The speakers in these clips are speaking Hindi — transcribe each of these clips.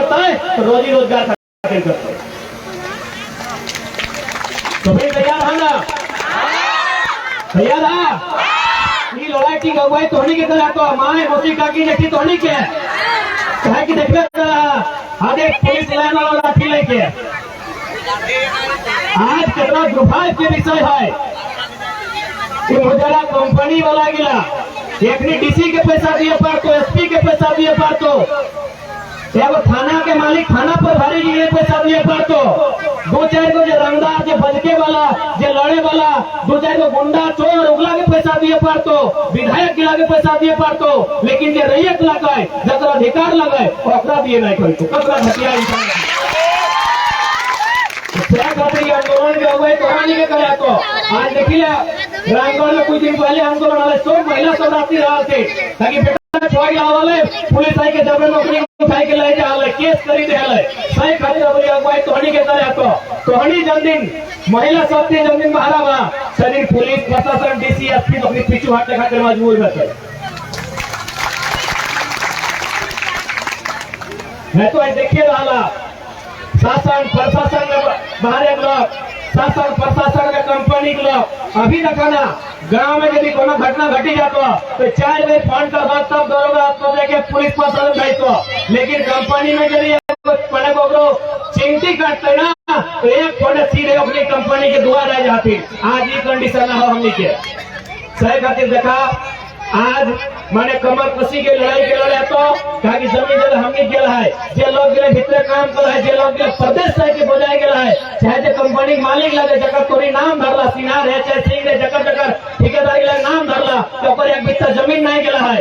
करता है तो रोजी रोजगार खातिर करता है। तो भाई तैयार है ना? तैयार है? ये लड़ाई ठीक अगुवाई तोहनी के तरह तो माए मोसी काकी देखी तोहनी के कहे कि देखबे करा आगे पुलिस लाइन वाला लाठी लेके आज कितना दुर्भाग्य के विषय है कि मुझे कंपनी वाला गिला एक डीसी के पैसा दिए पार तो एसपी के पैसा दिए पार तो एगो थाना के मालिक थाना पर भारी जी पैसा दिए पार तो दो चार गो जो रंगदार जो बजके वाला जो लड़े वाला दो चार गो गुंडा चोर उगला के पैसा दिए पार तो विधायक गिला के पैसा दिए पार तो लेकिन जो रैयत लगाए जब अधिकार लगाए ओकरा दिए नहीं कोई तो कतरा घटिया इंसान आंदोलन के हुए तो के करे तो आज देखिए रायगढ़ में कुछ दिन पहले आंदोलन वाले सब महिला सब रात्रि रहा थे ताकि बेटा छोड़ गया वाले पुलिस आई के जबरन नौकरी उठाई के ले जा केस करी दे सही खातिर अबरी अगुवाई तोहनी के करे तो तोहनी जन्मदिन महिला सब के जन्मदिन बहारा बा शरीर पुलिस प्रशासन डीसी एसपी नौकरी पीछू हटने खातिर मजबूर रहते मैं तो देखिए रहा शासन प्रशासन बाहर लोग शासन प्रशासन के कंपनी के लोग अभी देखा ना गांव में यदि कोनो घटना घटी जातो तो 4 बजे फोन कर बाद तब दरोगा तो देखे पुलिस प्रशासन भेजतो लेकिन कंपनी में यदि पड़े को चिंती करते ना तो एक फोन सीधे अपनी कंपनी के दुआ रह जाती। आज ये कंडीशन हो हमनी के सही खातिर देखा आज माने कमर कसी के लड़ाई के लड़े तो कहा कि जमीन जगह हमने गेला है जे लोग गेले भीतर काम कर है जे लोग गेले प्रदेश से के बजाय गेला है चाहे जे कंपनी मालिक लगे जकर तोरी नाम धरला सिनार है चाहे सिंह रे जकर ठेकेदार के नाम धरला तो ओकर एक बित्ता जमीन नहीं गेला है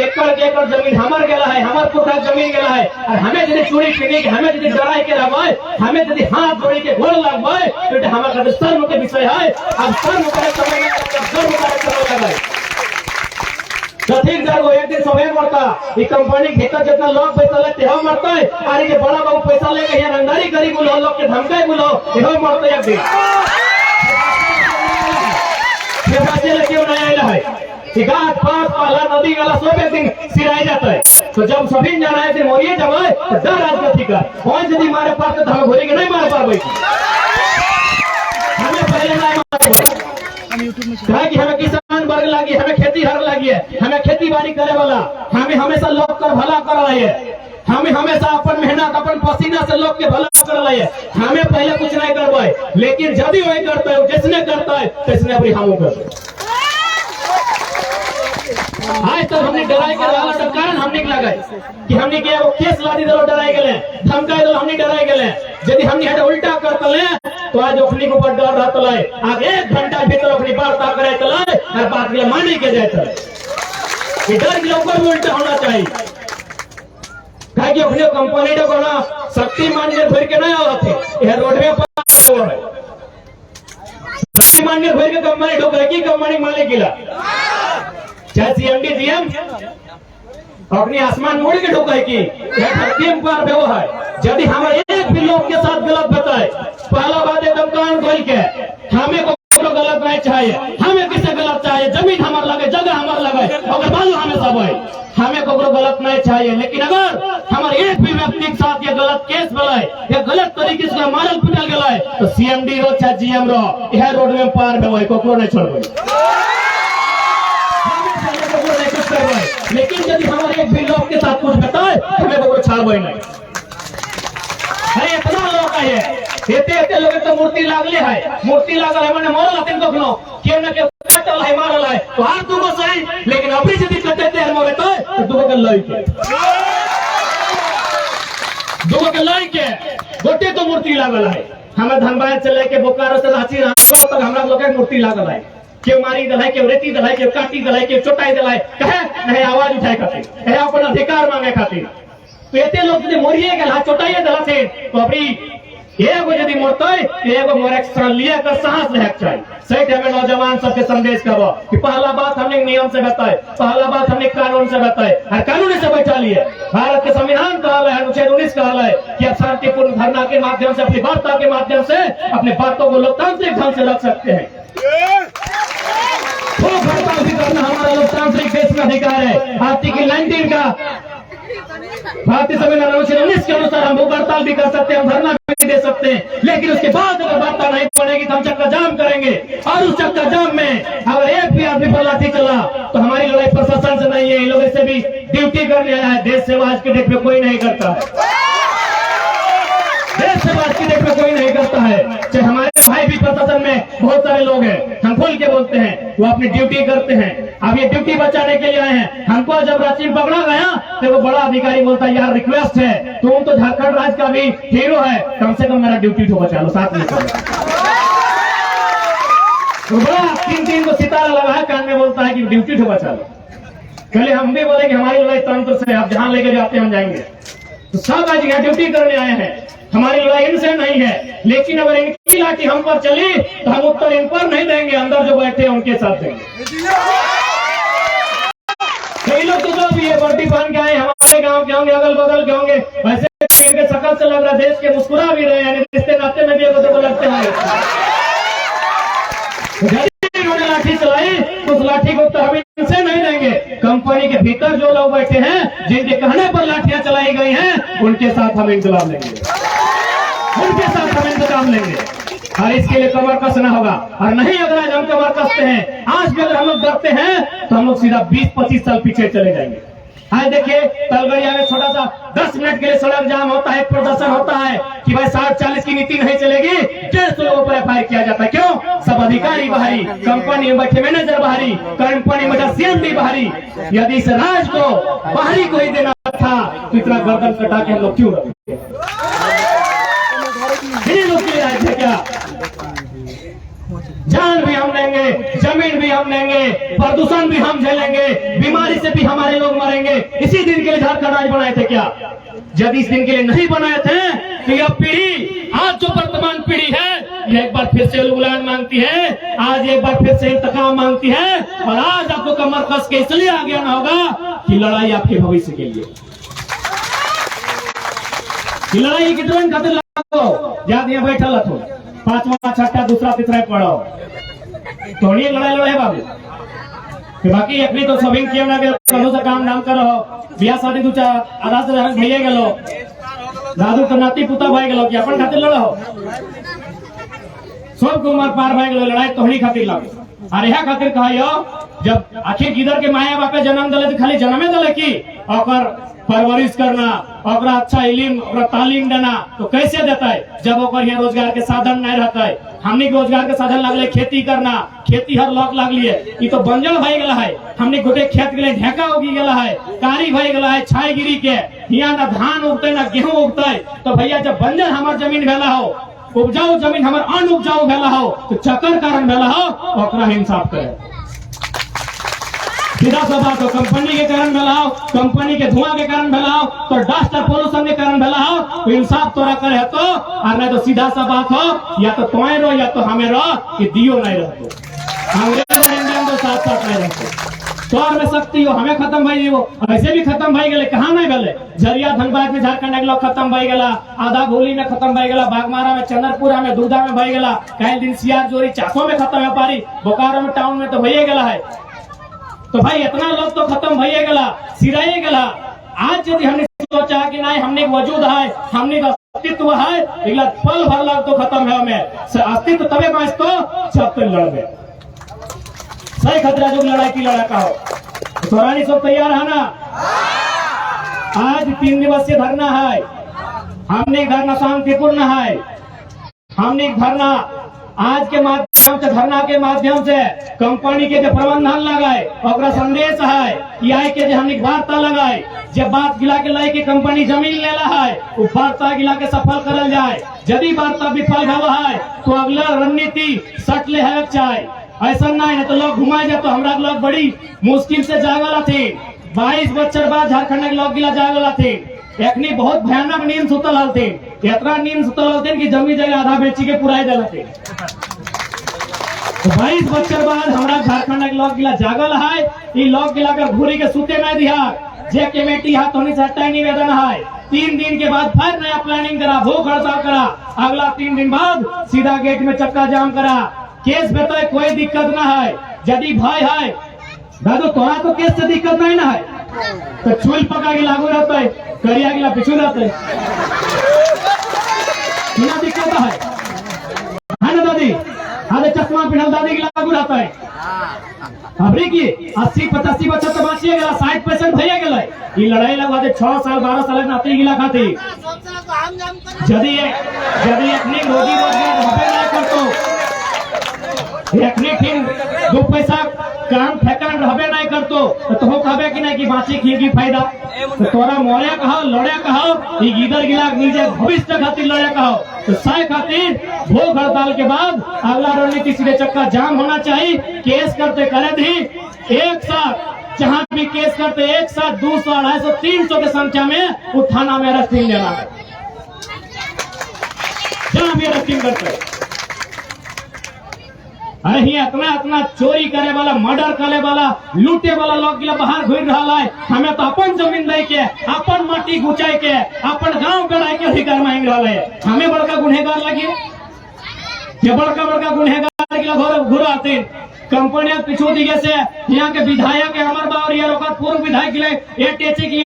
एकड़ जमीन हमार गेला है हमार पुरखा जमीन गेला है और हमें यदि चोरी पीने के हमें यदि डराई के रहबे हमें यदि हाथ जोड़ी के गोड़ लगबे तो हमार शर्म के विषय है। अब शर्म करे समय में शर्म करे समय लगे ठीक जागो एक दिन समय मरता ये कंपनी भीतर जितना लोग पैसा लेते हो मरता है अरे ये बड़ा बाबू पैसा लेके यहाँ रंगदारी करी बोलो लोग के धमकाई बोलो यहो मरते एक दिन क्यों नहीं आया है घाट पास पाला नदी वाला सब एक दिन सिराई जाता है तो जब सभी जाना है दिन मोरिए जब आए तो डर राजनीति का कौन यदि मारे पास तो हम घोरी के नहीं मार पाए हमें पहले नहीं मारे कि हमें किसान वर्ग लगी हमें खेती हर लगी है हमें खेती बाड़ी करे वाला हमें हमेशा लोग कर भला कर रही है हमें हमेशा अपन मेहनत अपन पसीना से लोग के भला कर रही है हमें पहले कुछ नहीं करवाए लेकिन जब वही करता है जिसने करता है तैसने अभी हम करते आज तक हमने डराई के रहा कारण हमने लगाए कि हमने क्या वो केस लादी दलो डराई गए धमकाई दलो हमने डराई गए यदि हमने हटे उल्टा करते ले तो आज ओखनी को डर रहता है आज 1 घंटा भीतर ओखनी वार्ता करे तले और बात के माने के जाते है डर के ऊपर भी उल्टा होना चाहिए कहे कि ओखनी कंपनी को ना शक्तिमान के भर के नहीं आवत है रोडवे पर हो है शक्तिमान के भर के कंपनी ढोक है कि कंपनी मालिक गिला चाहे सीएमडी जीएम अपनी आसमान मोड़ के ढोका है कि धरती पर व्यव है यदि हमारे एक भी लोग के साथ गलत बताए पहला बात एकदम कान खोल के हमें को गलत नहीं चाहिए हमें किसे गलत चाहिए जमीन हमारे लगे जगह हमारे लगे अगर बाजू हमें सब है हमें को गलत नहीं चाहिए लेकिन अगर हमारे एक भी व्यक्ति के साथ ये गलत केस बनाए या गलत तरीके से मारल पिटल गया तो सीएमडी रो चाहे जीएम रो यह रोड में पार में को नहीं छोड़ लेकिन यदि हमारे एक भी लोग के साथ कुछ बताए हमें वो छाड़बे नहीं अरे इतना लोग है एते लोग तो मूर्ति लागले है मूर्ति लागल है माने मरल हतिन कखनो केउ न केउ कटल है मारल है तो हाथ दुगो सही लेकिन अभी यदि कटते हैं मरे तो दुगो के लई के गोटे तो मूर्ति लागल है हमें धनबाद से लेके बोकारो से रांची तक हमरा लोग के मूर्ति लागल है क्यों मारी दल है क्यों रेती दल है क्यों काटी दल है क्यों चोटाई दल है कहे नहीं आवाज उठाए खातिर कहे अपन अधिकार मांगे खातिर तो एते लोग यदि मोरिए गला चोटाइए दल थे तो अपनी एगो यदि मरते एगो मरे लिए कर साहस रहे चाहिए सही हमें नौजवान सबके संदेश करबो कि पहला बात हमने नियम से बताए पहला बात हमने कानून से बताए और कानून से बैठा लिए भारत के संविधान कहला है अनुच्छेद 19 कहला है कि आप शांतिपूर्ण धरना के माध्यम से अपनी वार्ता के माध्यम से अपने बातों को लोकतांत्रिक ढंग से रख सकते हैं हमारा लोकतांत्रिक देश का अधिकार है आर्टिकल 19 का भारतीय संविधान अनुच्छेद 19 के अनुसार हम भूख हड़ताल भी कर सकते हैं, हम धरना भी दे सकते हैं, लेकिन उसके बाद अगर वार्ता नहीं बनेगी तो हम चक्का जाम करेंगे। और उस चक्का जाम में अगर एक भी आदमी पर लाठी चला तो हमारी लड़ाई प्रशासन से नहीं है, इन लोगों से भी ड्यूटी करने आया है। देश सेवा आज के डेट में कोई नहीं करता है, देश सेवा आज की डेट में कोई नहीं करता है। चाहे हमारे भाई भी प्रशासन में बहुत सारे लोग हैं, हम खोल के बोलते हैं, वो अपनी ड्यूटी करते हैं। अब ये ड्यूटी बचाने के लिए आए हैं। हमको जब रांची पकड़ा गया तो वो बड़ा अधिकारी बोलता है, यार रिक्वेस्ट है, तुम तो झारखंड राज्य का भी हीरो है, कम से कम मेरा ड्यूटी तो बचा लो, साथ में चलो। तो बड़ा तीन को सितारा लगा है कान में, बोलता है कि ड्यूटी तो बचा लो। पहले हम भी बोले कि हमारी लड़ाई तंत्र से, आप जहां लेके जाते हैं हम जाएंगे। तो सब आज यहाँ ड्यूटी करने आए हैं, हमारी लड़ाई इनसे नहीं है, लेकिन अगर इनकी लाठी हम पर चली तो हम उत्तर इन पर नहीं देंगे, अंदर जो बैठे हैं उनके साथ देंगे। कई लोग तो जो भी ये वर्दी पहन के आए हमारे गांव के होंगे, अगल बगल के होंगे, वैसे इनके शकल से लग रहा है देश के मुस्कुरा भी रहे हैं, रिश्ते नाते में भी एक को लगते होंगे। इन्होंने लाठी चलाई, उस लाठी को उत्तर हम इनसे नहीं देंगे। कंपनी के भीतर जो लोग बैठे हैं, जिनके कहने पर लाठियां चलाई गई हैं, उनके साथ हम इंतजाम लेंगे, उनके साथ हम इंतजाम लेंगे। और इसके लिए कमर कसना होगा, और नहीं अगर आज हम कमर कसते हैं, आज भी अगर हम लोग डरते हैं तो हम लोग सीधा 20-25 साल पीछे चले जाएंगे। आज देखिए तलगड़िया में छोटा सा 10 मिनट के लिए सड़क जाम होता है, प्रदर्शन होता है कि भाई 60-40 की नीति नहीं चलेगी, 150 लोगों पर एफआईआर किया जाता है। क्यों? सब अधिकारी बाहरी, कंपनी में बैठे मैनेजर बाहरी, कंपनी में सीएमडी बाहरी। यदि इस राज को बाहरी को ही देना था तो इतना गर्दन कटा के हम लोग क्यों रखेंगे? राज्य क्या जान भी हम लेंगे, जमीन भी हम लेंगे, प्रदूषण भी हम झेलेंगे, बीमारी से भी हमारे लोग मरेंगे। इसी दिन के लिए झारखंड राज्य बनाए थे क्या? यदि इस दिन के लिए नहीं बनाए थे तो यह पीढ़ी, आज जो वर्तमान पीढ़ी है, यह एक बार फिर से उलगुलान मांगती है, आज एक बार फिर से इंतकाम मांगती है। और आज आपको कमर कस के इसलिए आगे आना होगा कि लड़ाई आपके भविष्य के लिए, लड़ाई की ड्रोन खातिर याद यहाँ बैठा ला थो 5वां 6ठा दूसरा तीसरा पढ़ो थोड़ी लड़ाई लड़े बाबू कि बाकी अपनी तो सभी किया ना करो से काम नाम करो, बियाह शादी दू आधा से भैया गेलो, दादू का नाती पुता भाई गेलो कि अपन खातिर लड़ो, सबको उम्र पार भाई गेलो, लड़ाई तोहनी खातिर लगे। और यह खातिर कहियो जब आखिर किधर के माया बापे जन्म दले तो खाली जन्मे दले की और परवरिश करना, और अच्छा इलिम और तालीम देना तो कैसे देता है जब ओकर यहाँ रोजगार के साधन नहीं रहता है। हमने रोजगार के साधन लगले खेती करना, खेती हर लोग लगलिए, ये तो बंजर भई गला है। हमने गोटे खेत के लिए ढेका उगी गला है, कारी भई गला है, छाई गिरी के यहाँ ना धान उगते ना गेहूं उगते। तो भैया जब बंजर हमार जमीन भेला हो, उपजाऊ जमीन हमार अनउपजाऊ भेला हो, तो चक्कर कारण भेला हो, ओकरा इंसाफ करे। सीधा सा बात हो, कंपनी के कारण भेलाओ, कंपनी के धुआं के कारण भेलाओ, तो डस्ट और पोल्यूशन के कारण भेलाओ, तो इंसाफ तोरा करे तो, और नहीं तो सीधा सा बात हो, या तो तोय रो या तो हमें रो कि दियो नहीं रहतो, अंग्रेज और इंडियन तो साथ साथ नहीं रहते। तोर में शक्ति हो, हमें खत्म भाई वो ऐसे भी खत्म भाई गए, कहाँ नहीं भेले? झरिया धनबाद में झारखंड लोग खत्म भाई गला, आधा भूली में खत्म भाई गला, बागमारा में, चंद्रपुरा में, दूधा में भाई गला, कई दिन सियार जोरी चासो में खत्म है पारी, बोकारो में टाउन में तो भैया गला है। तो भाई इतना लोग तो खत्म भैया गला, सिराए गला। आज यदि हमने सोचा कि नहीं हमने वजूद है, हमने अस्तित्व है, पल भर लोग तो खत्म है, हमें अस्तित्व तबे बाँच तो जब तक लड़बे। सही खतरा जो लड़ाई की लड़ा का हो, सौरानी सब तैयार है ना? आज 3 दिवसीय धरना है, हमने धरना शांतिपूर्ण है, हमने धरना आज के माध्यम से, धरना के माध्यम से कंपनी के जो प्रबंधन लगाए और संदेश है कि आई के जो हमने वार्ता लगाए, जब बात गिला के लाई के कंपनी जमीन लेला है, वो वार्ता गिला के सफल करल जाए। यदि वार्ता विफल हुआ है तो अगला रणनीति सट ले है चाहे, ऐसा नहीं है तो लोग घुमाए जाए। तो हमारा लोग बड़ी मुश्किल से जागला थे, 22 बच्चर बाद झारखंड के लोग गिला जागला थे, एकनी बहुत भयानक नींद सुतल हलते, इतना नींद सुतल हलते कि जमी जगह आधा बेची के पुराई दलते। तो 22 बच्चर बाद हमारा झारखंड के लोग गिला जागल है, ये लोग गिला कर घूरी के सूते नहीं दिया, जे कमेटी हाथ होने से हटाई निवेदन है। 3 दिन के बाद फिर नया प्लानिंग करा, भूख हड़ताल करा, अगला 3 दिन बाद सीधा गेट में चक्का जाम करा। केस बताए कोई दिक्कत ना है, यदि भाई है दादू तोरा तो केस से दिक्कत नहीं ना है, तो चूल पका के लागू रहता है, करिया गिला पिछू रहता है, बिना दिक्कत है ना दादी? अरे चश्मा पिनल दादी के लागू रहता है। अबरी की 80-85 बच्चा तो बाँचिए गया, 60% भैया गया। ये लड़ाई लगवा दे 6 साल 12 साल नाती गिला खाती यदि अपनी रोजी रोजगार हबे नहीं करतो, एकने फिर 2 पैसा काम ठेकान रहबे नहीं करतो तो हो कहबे कि नहीं कि बाँची खी की फायदा, तो तोरा मोरे कहो लड़े कहो ये गिदर गिला नीचे भविष्य खातिर लड़े कहो, तो सह खातिर भूख हड़ताल के बाद अगला रणनीति सीधे चक्का जाम होना चाहिए। केस करते करे दी एक साथ, जहां भी केस करते एक साथ 200, 250, 300 की संख्या में वो थाना में अरेस्टिंग लेना है, जहां भी अरेस्टिंग करते। अरे इतना चोरी करे वाला, मर्डर करे वाला, लूटे वाला लोग बाहर घूर रहा है। हमें तो अपन जमीन दे के, अपन माटी गुचाई के, अपन गांव बनाए के अधिकार मांग रहा है। हमें बड़का गुनहगार लगे, बड़का गुनहगार घुर आते कंपनियां पिछू दिखे से यहाँ के विधायक अमर बावर पूर्व विधायक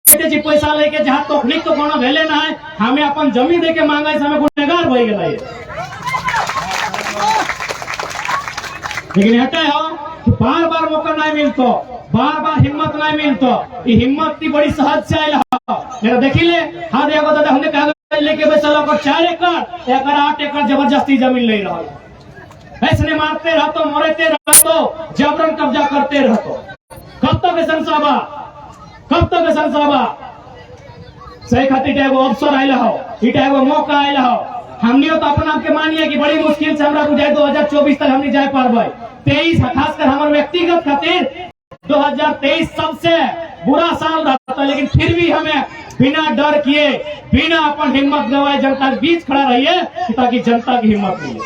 की पैसा लेके जहाँ तकनीक तो कोनो भेले ना है, हमें अपन जमीन दे के मांगा है, हमें गुनहगार हो गया। लेकिन हटे हो कि बार बार मौका नहीं मिलतो, बार बार हिम्मत नहीं मिलतो, ये हिम्मत की बड़ी सहज से आयल मेरा देखिले हाथ एगो दादा हमने कागज लेके बैसल 4 एकड़ 8 एकड़ जबरदस्ती जमीन ले रहा, ऐसे मारते रहतो, मरते रहतो, जबरन कब्जा करते रहतो। कब तक संसाबा सही खातिर एगो अवसर आयल हो, इटा एगो मौका आयल हो। हमने तो अपना आपके मानिए कि बड़ी मुश्किल से हमरा बुझाए 2024 तक हमने जाए पारबे। 23 खासकर हमारे व्यक्तिगत खातिर 2023 सबसे बुरा साल रहता, लेकिन फिर भी हमें बिना डर किए, बिना अपन हिम्मत गवाए जनता के बीच खड़ा रहिए ताकि जनता की हिम्मत मिले।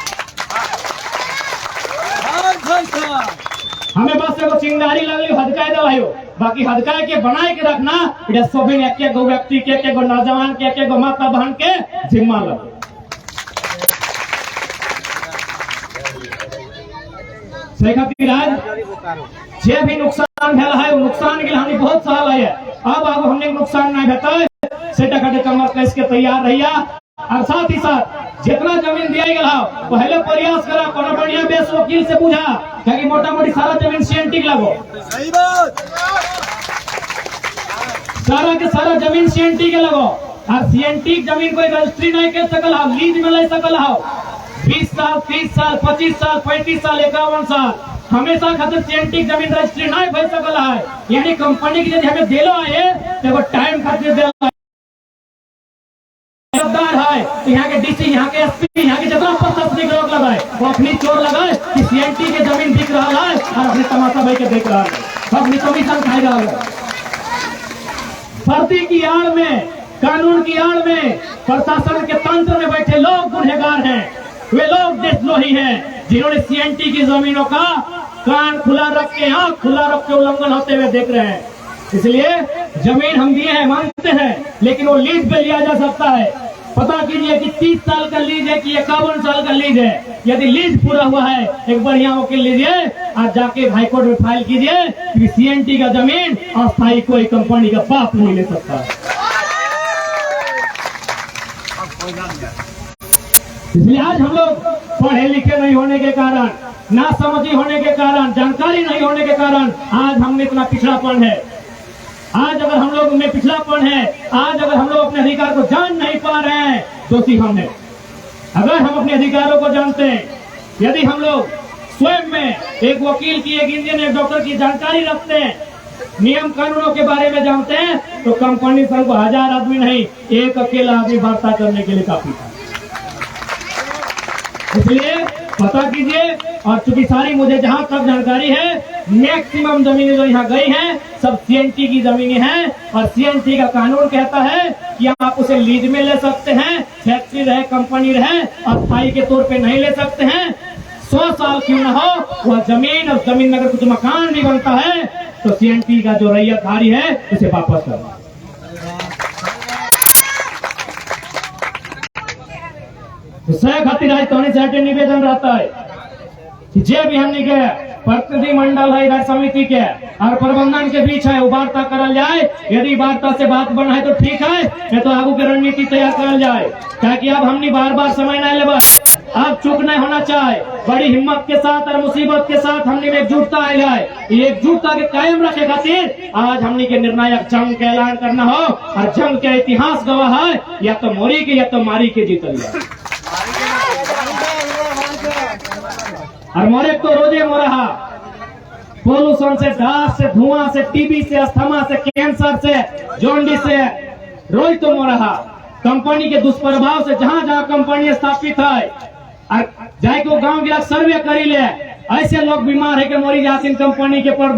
हमें बस एगो चिंगारी लगली हदकाए दवाइयो, बाकी हदकाए के बनाए के रखना इधर सोबिन एक गो व्यक्ति के, एक गो नौजवान के, एक गो माता बहन के जिम्मा लगे। जे भी नुकसान भेल है, नुकसान के लिए हमने बहुत साल है, अब हमने नुकसान नहीं भेटा से कमर कस के तैयार रहिया। और साथ ही साथ जितना जमीन दिया गया पहले प्रयास करा, कोनो बढ़िया बेस वकील से पूछा, क्योंकि मोटा मोटी सारा जमीन सीएनटी लगो, सही बात, सारा के सारा जमीन सीएनटी के लगो। और सीएनटी जमीन कोई रजिस्ट्री नहीं कर सकल, लीज में ले सकल, 20 साल 30 साल 25 साल 35 साल 51 साल हमेशा खातिर सीएनटी जमीन रजिस्ट्री नहीं भर सकल है। यानी कंपनी की यदि हमें दिलो है तो टाइम खातिर दिला है, यहाँ के डीसी, यहाँ के एसपी, यहाँ के जितना प्रशासनिक लोग लगाए वो अपनी चोर लगाए कि सीएनटी के जमीन दिख रहा है और अपने तमाशा भाई के देख रहा है, अपनी कमीशन खाई रहा है। भर्ती की आड़ में, कानून की आड़ में, प्रशासन के तंत्र में बैठे लोग गुनहगार हैं। वे लोग देशद्रोही हैं जिन्होंने सीएनटी की जमीनों का कान खुला रख के, आंख खुला रख के उल्लंघन होते हुए देख रहे हैं। इसलिए जमीन हम दिए हैं, मानते हैं, लेकिन वो लीज पे लिया जा सकता है। पता कीजिए कि 30 साल का लीज है कि 51 साल का लीज है। यदि लीज पूरा हुआ है, एक बढ़िया वकील लीजिए, आज जाके हाईकोर्ट में फाइल कीजिए कि सीएनटी का जमीन अस्थायी कोई कंपनी का बाप नहीं ले सकता। इसलिए आज हम लोग पढ़े लिखे नहीं होने के कारण, ना समझी होने के कारण, जानकारी नहीं होने के कारण आज हमने इतना पिछड़ापन है। आज अगर हम लोग में पिछड़ापन है, आज अगर हम लोग अपने अधिकार को जान नहीं पा रहे हैं, दोषी हम हैं। अगर हम अपने अधिकारों को जानते हैं, यदि हम लोग स्वयं में एक वकील की, एक इंजीनियर, डॉक्टर की जानकारी रखते हैं, नियम कानूनों के बारे में जानते हैं, तो कंपनी संघ को 1000 आदमी नहीं, एक अकेला आदमी वार्ता करने के लिए काफी था। इसलिए पता कीजिए, और चूंकि सारी मुझे जहां तक जानकारी है, मैक्सिमम जमीनें जो यहाँ गई हैं सब सीएनटी की जमीनें हैं। और सीएनटी का कानून कहता है कि आप उसे लीज में ले सकते हैं, फैक्ट्री रहे, कंपनी रहे, अस्थायी के तौर पे नहीं ले सकते हैं। 100 साल क्यों न हो वह जमीन, और जमीन में अगर कुछ मकान भी बनता है तो सीएनटी का जो रैयतधारी है उसे वापस करना। तो सह खातिर आज तो निवेदन रहता है कि जे भी हमने के प्रतिनिधिमंडल है इधर समिति के और प्रबंधन के बीच है, वो वार्ता करल जाए। यदि वार्ता से बात बना है तो ठीक है, नहीं तो आगू की रणनीति तैयार करल जाए। ताकि अब हमने बार बार समय नहीं लेबा, अब चूक नहीं होना चाहिए। बड़ी हिम्मत के साथ और मुसीबत के साथ हमने में एकजुटता आयल है। ये एकजुटता के कायम रखे खातिर आज हमने के निर्णायक जंग के ऐलान करना हो, और जंग के इतिहास गवाह है, या तो मोरी के या तो मारी के जीतल जाए। और मोरे तो रोजे मोरहा पोल्यूशन से, घास से, धुआं से, टीबी से, अस्थमा से, कैंसर से, जॉन्डिस से रोज तो मोरहा। कंपनी के दुष्प्रभाव से जहां जहां कंपनी स्थापित है और जाए को गांव गिरा सर्वे करी ले, ऐसे लोग बीमार है कि मोरी जासिन कंपनी के पर